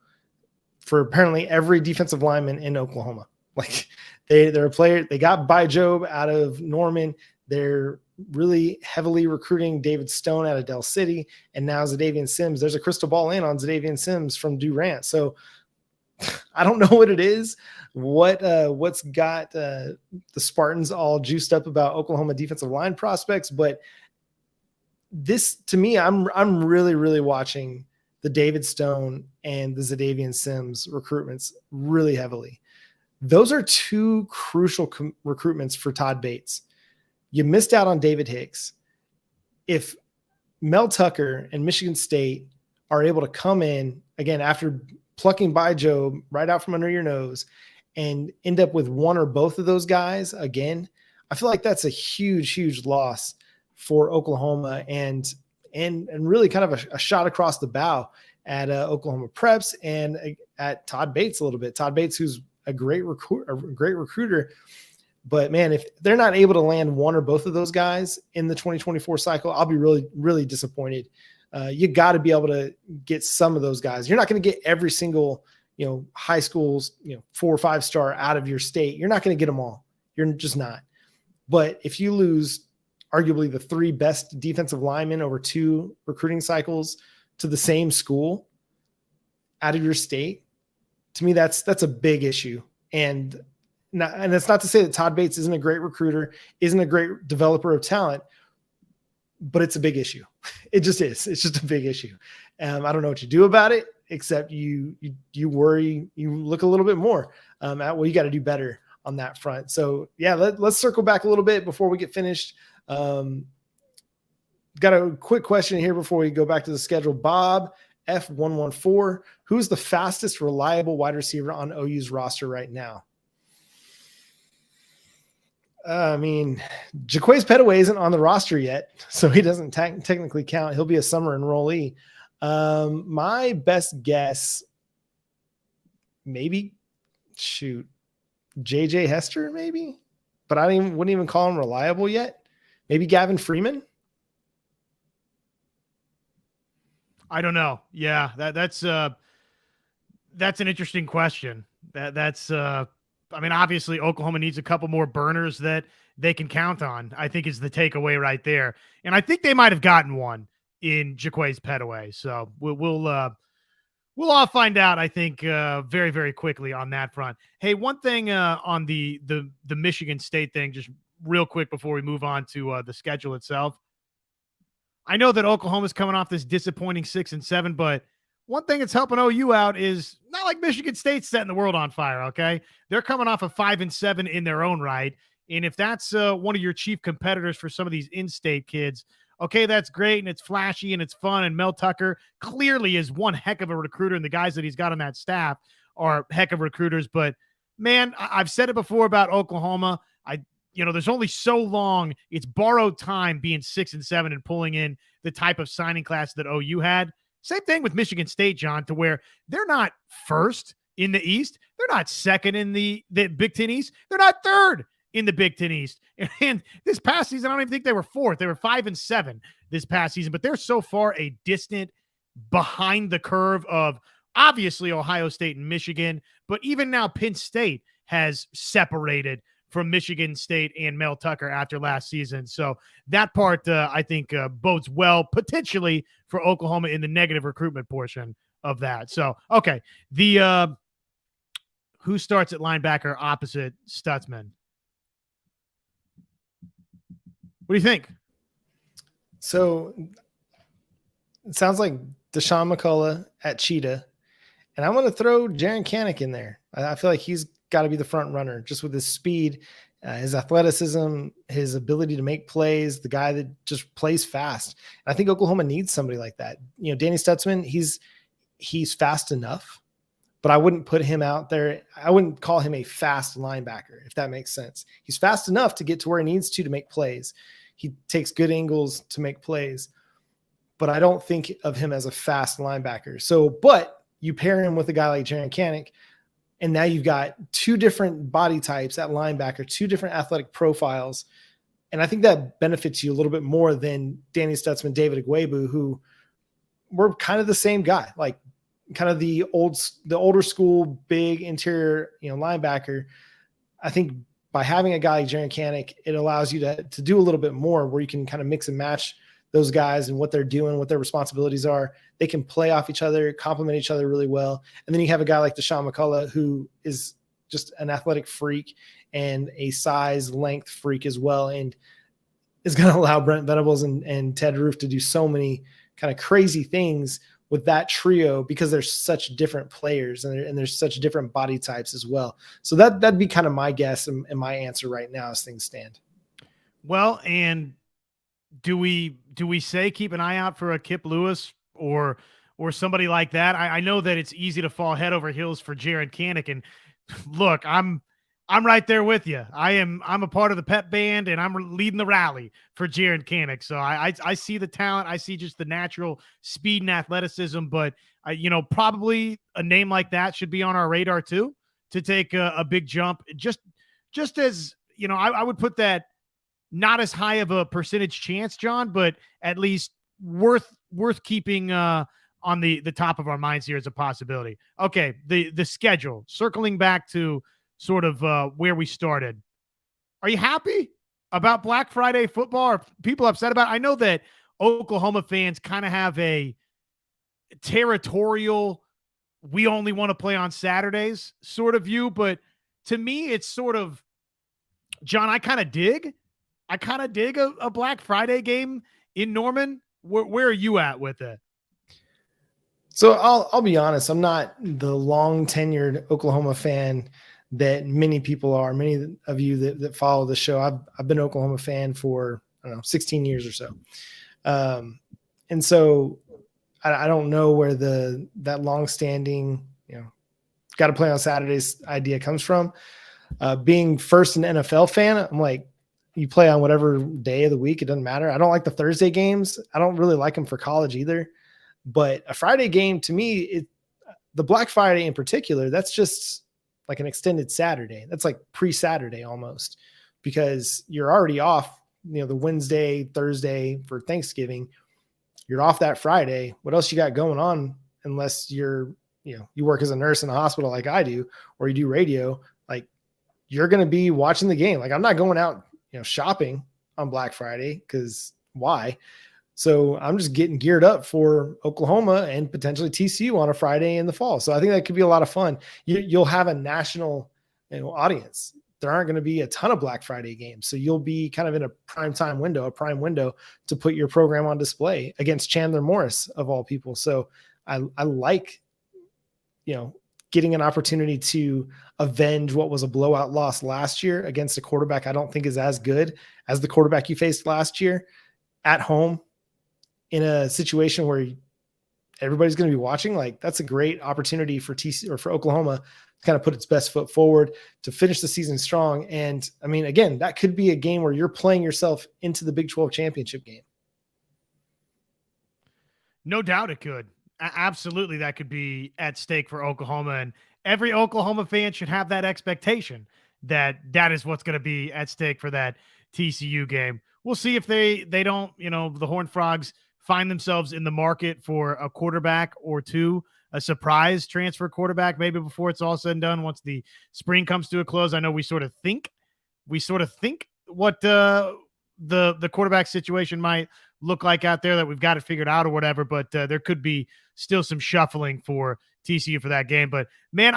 for apparently every defensive lineman in Oklahoma. Like they're a player. They got By Job out of Norman. They're really heavily recruiting David Stone out of Del City, and now Xavier Sims. There's a crystal ball in on Xavier Sims from Durant. So I don't know what it is. What's got the Spartans all juiced up about Oklahoma defensive line prospects, but this, to me, I'm really, really watching the David Stone and the Xavier Sims recruitments really heavily. Those are two crucial recruitments for Todd Bates. You missed out on David Hicks. If Mel Tucker and Michigan State are able to come in, again, after plucking By Job right out from under your nose and end up with one or both of those guys again, I feel like that's a huge, huge loss for Oklahoma and really kind of a shot across the bow at Oklahoma Preps and at Todd Bates a little bit. Todd Bates, who's a great recruiter, but man, if they're not able to land one or both of those guys in the 2024 cycle, I'll be really, really disappointed. You got to be able to get some of those guys. You're not going to get every single, high school's, 4 or 5 star out of your state. You're not going to get them all. You're just not. But if you lose arguably the 3 best defensive linemen over 2 recruiting cycles to the same school out of your state, to me, that's a big issue. And that's not to say that Todd Bates isn't a great recruiter, isn't a great developer of talent, but it's a big issue. It just is. It's just a big issue. I don't know what you do about it, except you worry, you look a little bit more you got to do better on that front. So yeah, let's circle back a little bit before we get finished. Got a quick question here before we go back to the schedule. Bob F114, who's the fastest reliable wide receiver on OU's roster right now? I mean, Jaquays Petaway isn't on the roster yet, so he doesn't technically count. He'll be a summer enrollee. My best guess, maybe, JJ Hester, maybe, but I wouldn't even call him reliable yet. Maybe Gavin Freeman. I don't know. Yeah, that's an interesting question. I mean, obviously Oklahoma needs a couple more burners that they can count on, I think is the takeaway right there. And I think they might have gotten one in Jaquays Petaway. So we'll all find out, I think, very, very quickly on that front. Hey, one thing on the Michigan State thing, just real quick before we move on to the schedule itself. I know that Oklahoma's coming off this disappointing 6-7, but one thing that's helping OU out is not like Michigan State's setting the world on fire, okay? They're coming off a 5-7 in their own right. And if that's one of your chief competitors for some of these in-state kids, okay, that's great, and it's flashy, and it's fun, and Mel Tucker clearly is one heck of a recruiter, and the guys that he's got on that staff are heck of recruiters. But, man, I've said it before about Oklahoma. There's only so long. It's borrowed time being 6-7 and pulling in the type of signing class that OU had. Same thing with Michigan State, John, to where they're not first in the East. They're not second in the Big Ten East. They're not third in the Big Ten East. And this past season, I don't even think they were fourth. They were 5-7 this past season, but they're so far a distant behind the curve of obviously Ohio State and Michigan, but even now Penn State has separated from Michigan State and Mel Tucker after last season. So that part, I think, bodes well potentially for Oklahoma in the negative recruitment portion of that. So, okay, the who starts at linebacker opposite Stutzman? What do you think? So it sounds like Deshaun McCullough at Cheetah, and I'm going to throw Jaron Kanik in there. I feel like he's got to be the front runner just with his speed, his athleticism, his ability to make plays, the guy that just plays fast. And I think Oklahoma needs somebody like that. Danny Stutzman, he's fast enough, but I wouldn't put him out there. I wouldn't call him a fast linebacker, if that makes sense. He's fast enough to get to where he needs to make plays. He takes good angles to make plays, but I don't think of him as a fast linebacker. So, but you pair him with a guy like Jaron Kanik, and now you've got two different body types at linebacker, two different athletic profiles. And I think that benefits you a little bit more than Danny Stutzman, David Igwebu, who were kind of the same guy, like kind of the older school, big interior, linebacker. I think by having a guy like Jaron Kanik, it allows you to do a little bit more where you can kind of mix and match those guys and what they're doing, what their responsibilities are. They can play off each other, complement each other really well. And then you have a guy like Deshaun McCullough, who is just an athletic freak and a size length freak as well. And is going to allow Brent Venables and Ted Roof to do so many kind of crazy things with that trio because they're such different players and there's such different body types as well. So that'd be kind of my guess and my answer right now as things stand. Well, and do we say keep an eye out for a Kip Lewis or somebody like that? I know that it's easy to fall head over heels for Jaron Kanik, and look, I'm right there with you. I'm a part of the pep band, and I'm leading the rally for Jaron Kanik. So I see the talent, I see just the natural speed and athleticism, but probably a name like that should be on our radar too to take a big jump. Just as I would put that. Not as high of a percentage chance, John, but at least worth keeping on the top of our minds here as a possibility. Okay, the schedule. Circling back to sort of where we started. Are you happy about Black Friday football? Are people upset about it? I know that Oklahoma fans kind of have a territorial, we only want to play on Saturdays sort of view, but to me, it's sort of, John, I kind of dig a Black Friday game in Norman. Where are you at with it? So I'll be honest. I'm not the long tenured Oklahoma fan that many people are. Many of you that follow the show, I've been an Oklahoma fan for 16 years or so. And so I don't know where that long standing got to play on Saturdays idea comes from. Being first an NFL fan, I'm like, you play on whatever day of the week. It doesn't matter. I don't like the Thursday games. I don't really like them for college either. But a Friday game to me, the Black Friday in particular, that's just like an extended Saturday. That's like pre-Saturday almost because you're already off, the Wednesday, Thursday for Thanksgiving. You're off that Friday. What else you got going on unless you work as a nurse in a hospital like I do, or you do radio, like you're going to be watching the game. Like I'm not going out shopping on Black Friday because why? So I'm just getting geared up for Oklahoma and potentially TCU on a Friday in the fall. So I think that could be a lot of fun. You'll have a national audience there aren't going to be a ton of Black Friday games. So you'll be kind of in a prime window to put your program on display against Chandler Morris of all people. So I like, getting an opportunity to avenge what was a blowout loss last year against a quarterback I don't think is as good as the quarterback you faced last year at home in a situation where everybody's going to be watching. Like, that's a great opportunity for TC or for Oklahoma to kind of put its best foot forward to finish the season strong. And I mean, again, that could be a game where you're playing yourself into the Big 12 championship game. No doubt it could. Absolutely, that could be at stake for Oklahoma, and every Oklahoma fan should have that expectation that is what's going to be at stake for that TCU game. We'll see if they don't, the Horned Frogs find themselves in the market for a quarterback or two, a surprise transfer quarterback, maybe before it's all said and done, once the spring comes to a close. I know we sort of think what the quarterback situation might look like out there, that we've got it figured out or whatever, but there could be still some shuffling for TCU for that game. But man,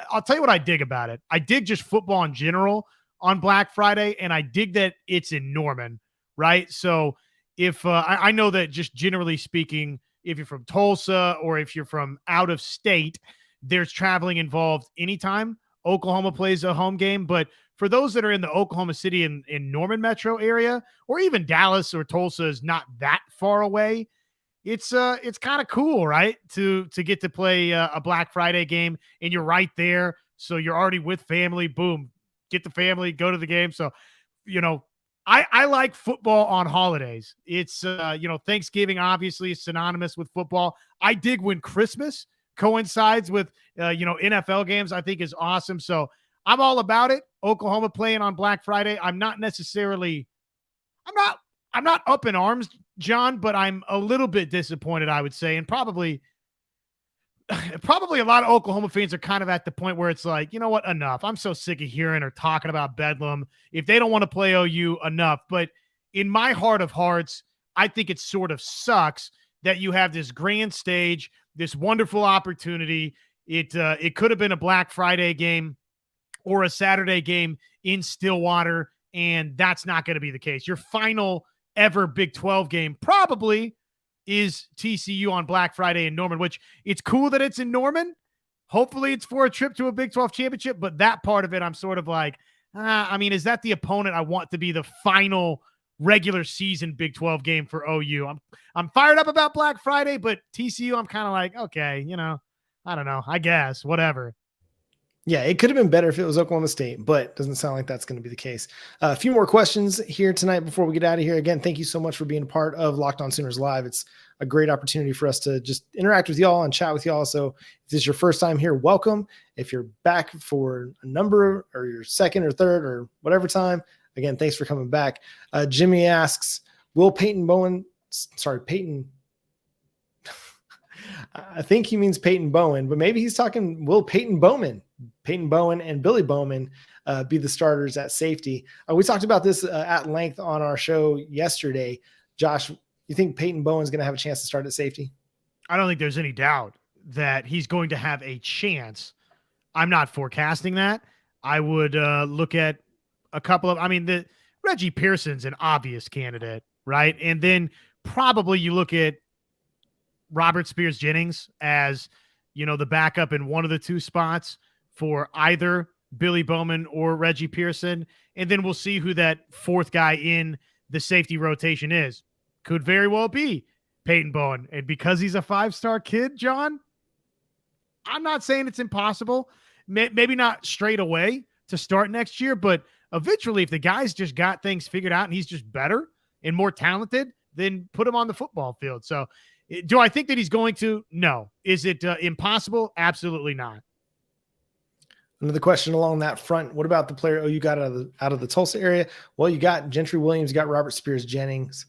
I'll tell you what I dig about it. I dig just football in general on Black Friday, and I dig that it's in Norman, right? So if I know that, just generally speaking, if you're from Tulsa or if you're from out of state, there's traveling involved anytime Oklahoma plays a home game. But for those that are in the Oklahoma City and in Norman metro area, or even Dallas or Tulsa is not that far away, it's kind of cool, right? To get to play a Black Friday game, and you're right there. So you're already with family, boom, get the family, go to the game. So, I like football on holidays. It's, Thanksgiving obviously is synonymous with football. I dig when Christmas coincides with, NFL games. I think is awesome. So I'm all about it. Oklahoma playing on Black Friday. I'm not up in arms, John, but I'm a little bit disappointed, I would say. And probably a lot of Oklahoma fans are kind of at the point where it's like, you know what, enough. I'm so sick of hearing or talking about Bedlam. If they don't want to play OU, enough. But in my heart of hearts, I think it sort of sucks that you have this grand stage, this wonderful opportunity. It could have been a Black Friday game or a Saturday game in Stillwater, and that's not going to be the case. Your final ever Big 12 game probably is TCU on Black Friday in Norman, which it's cool that it's in Norman. Hopefully it's for a trip to a Big 12 championship, but that part of it, I'm sort of like, is that the opponent I want to be the final regular season Big 12 game for OU? I'm fired up about Black Friday, but TCU, I'm kind of like, okay, I don't know, I guess, whatever. Yeah, it could have been better if it was Oklahoma State, but doesn't sound like that's going to be the case. A few more questions here tonight before we get out of here. Again, thank you so much for being a part of Locked On Sooners Live. It's a great opportunity for us to just interact with y'all and chat with y'all. So if this is your first time here, welcome. If you're back for a number or your second or third or whatever time, again, thanks for coming back. Jimmy asks, I think he means Peyton Bowen, but maybe he's talking, will Peyton Bowen and Billy Bowman be the starters at safety? We talked about this at length on our show yesterday. Josh, you think Peyton Bowen's going to have a chance to start at safety? I don't think there's any doubt that he's going to have a chance. I'm not forecasting that. I would look at a couple of, the Reggie Pearson's an obvious candidate, right? And then probably you look at Robert Spears Jennings as, the backup in one of the two spots for either Billy Bowman or Reggie Pearson. And then we'll see who that fourth guy in the safety rotation is. Could very well be Peyton Bowen. And because he's a 5-star kid, John, I'm not saying it's impossible. Maybe not straight away to start next year, but eventually if the guy's just got things figured out and he's just better and more talented, then put him on the football field. So do I think that he's going to? No. Is it impossible? Absolutely not. Another question along that front. What about the player you got out of the Tulsa area? Well, you got Gentry Williams, you got Robert Spears Jennings.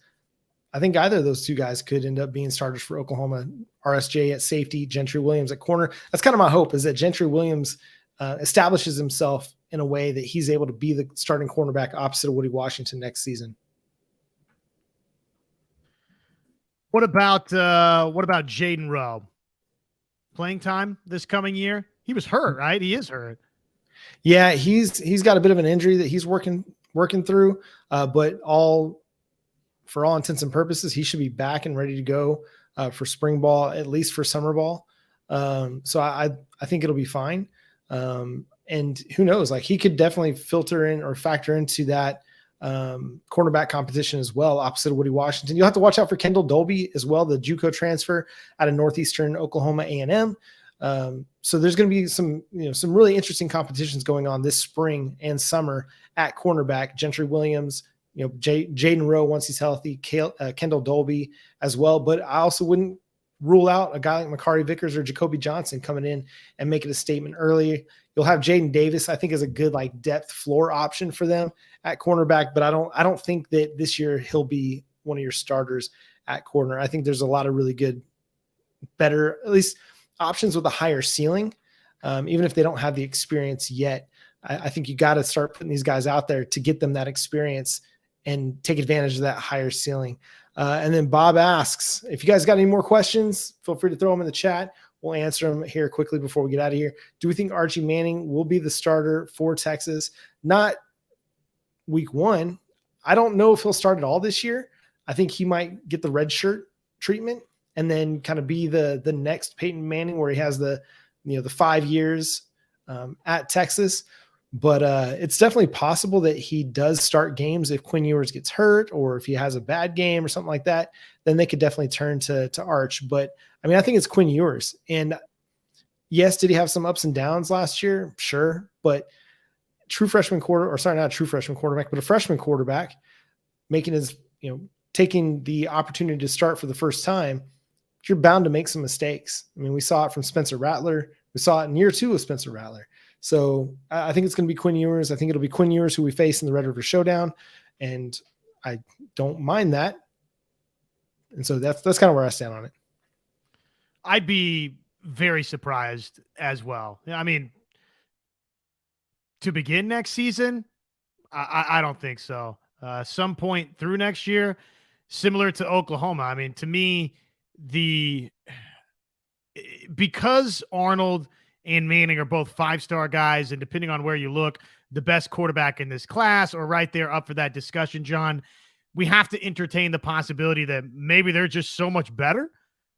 I think either of those two guys could end up being starters for Oklahoma. RSJ at safety, Gentry Williams at corner. That's kind of my hope, is that Gentry Williams establishes himself in a way that he's able to be the starting cornerback opposite of Woody Washington next season. What about Jaden Rowe? Playing time this coming year? He was hurt, right? He is hurt. Yeah, he's got a bit of an injury that he's working through, but for all intents and purposes, he should be back and ready to go for spring ball, at least for summer ball. So I think it'll be fine. And who knows, like he could definitely filter in or factor into that cornerback competition as well, opposite of Woody Washington. You'll have to watch out for Kendall Dolby as well, the JUCO transfer out of Northeastern Oklahoma A&M. So there's going to be some really interesting competitions going on this spring and summer at cornerback. Gentry Williams, Jaden Rowe once he's healthy, Kendall Dolby as well. But I also wouldn't rule out a guy like Makari Vickers or Jacoby Johnson coming in and making a statement early. You'll have Jaden Davis, I think, is a good like depth floor option for them at cornerback, but I don't think that this year he'll be one of your starters at corner. I think there's a lot of really good, better, at least options with a higher ceiling. Even if they don't have the experience yet, I think you got to start putting these guys out there to get them that experience and take advantage of that higher ceiling. And then Bob asks, if you guys got any more questions, feel free to throw them in the chat. We'll answer them here quickly before we get out of here. Do we think Archie Manning will be the starter for Texas? Not week one. I don't know if he'll start at all this year. I think he might get the red shirt treatment and then kind of be the next Peyton Manning, where he has the 5 years at Texas. But it's definitely possible that he does start games if Quinn Ewers gets hurt or if he has a bad game or something like that. Then they could definitely turn to Arch. But I mean, I think it's Quinn Ewers. And yes, did he have some ups and downs last year? Sure. But not a true freshman quarterback, but a freshman quarterback making his, taking the opportunity to start for the first time, you're bound to make some mistakes. I mean, we saw it from Spencer Rattler. We saw it in year 2 of Spencer Rattler. So I think it's going to be Quinn Ewers. I think it'll be Quinn Ewers who we face in the Red River Showdown. And I don't mind that. And so that's kind of where I stand on it. I'd be very surprised as well. I mean, to begin next season, I don't think so. Some point through next year, similar to Oklahoma. I mean, to me, because Arnold and Manning are both 5-star guys, and depending on where you look, the best quarterback in this class or right there up for that discussion, John, we have to entertain the possibility that maybe they're just so much better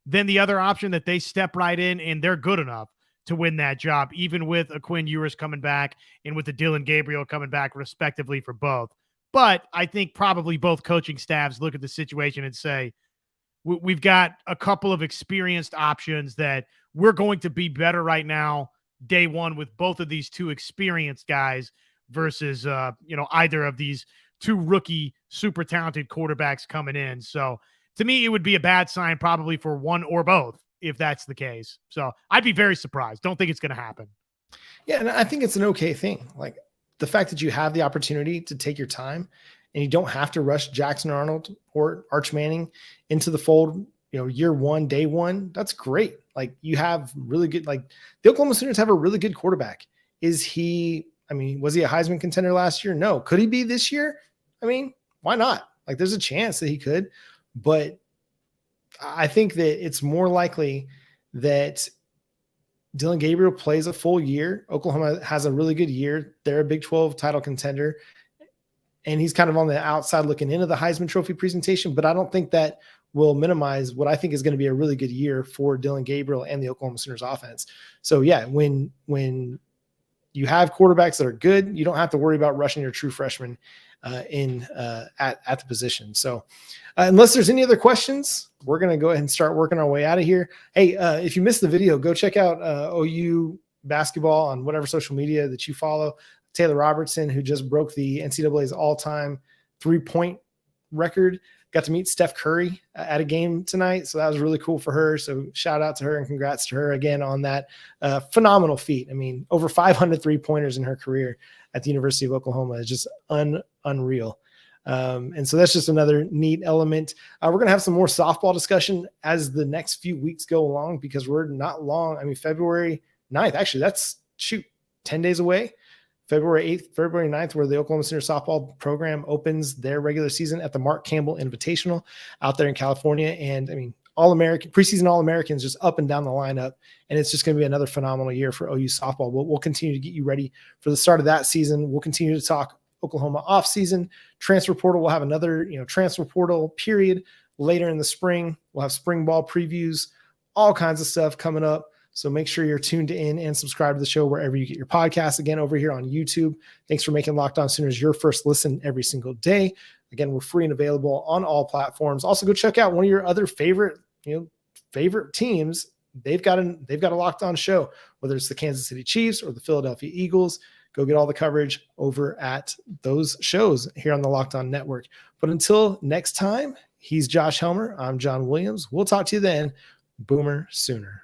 than the other option that they step right in and they're good enough to win that job, even with a Quinn Ewers coming back and with the Dylan Gabriel coming back respectively for both. But I think probably both coaching staffs look at the situation and say, we've got a couple of experienced options that we're going to be better right now, day one, with both of these two experienced guys versus, either of these two rookie, super talented quarterbacks coming in. So to me, it would be a bad sign probably for one or both if that's the case. So I'd be very surprised. Don't think it's going to happen. Yeah, and I think it's an okay thing. Like the fact that you have the opportunity to take your time and you don't have to rush Jackson Arnold or Arch Manning into the fold, year one, day one, that's great. Like you have really good, like the Oklahoma Sooners have a really good quarterback. Was he a Heisman contender last year? No. Could he be this year? I mean, why not? Like there's a chance that he could, but I think that it's more likely that Dylan Gabriel plays a full year. Oklahoma has a really good year. They're a Big 12 title contender. And he's kind of on the outside looking into the Heisman Trophy presentation, but I don't think that will minimize what I think is going to be a really good year for Dylan Gabriel and the Oklahoma Sooners offense. So yeah, when you have quarterbacks that are good, you don't have to worry about rushing your true freshman at the position. So unless there's any other questions, we're going to go ahead and start working our way out of here. Hey, if you missed the video, go check out OU basketball on whatever social media that you follow. Taylor Robertson, who just broke the NCAA's all-time 3-point record, got to meet Steph Curry at a game tonight. So that was really cool for her. So shout out to her and congrats to her again on that phenomenal feat. I mean, over 500 3-pointers in her career at the University of Oklahoma is just unreal. And so that's just another neat element. We're going to have some more softball discussion as the next few weeks go along, because we're not long. I mean, February 9th, actually, that's 10 days away. February 8th, February 9th, where the Oklahoma Sooner softball program opens their regular season at the Mark Campbell Invitational out there in California. And I mean, All-American, preseason All-Americans just up and down the lineup. And it's just going to be another phenomenal year for OU softball. We'll continue to get you ready for the start of that season. We'll continue to talk Oklahoma off season, transfer portal. We'll have another, transfer portal period later in the spring. We'll have spring ball previews, all kinds of stuff coming up. So make sure you're tuned in and subscribe to the show wherever you get your podcasts. Again, over here on YouTube. Thanks for making Locked On Sooners your first listen every single day. Again, we're free and available on all platforms. Also, go check out one of your other favorite teams. They've got a Locked On show, whether it's the Kansas City Chiefs or the Philadelphia Eagles. Go get all the coverage over at those shows here on the Locked On Network. But until next time, he's Josh Helmer. I'm John Williams. We'll talk to you then. Boomer Sooner.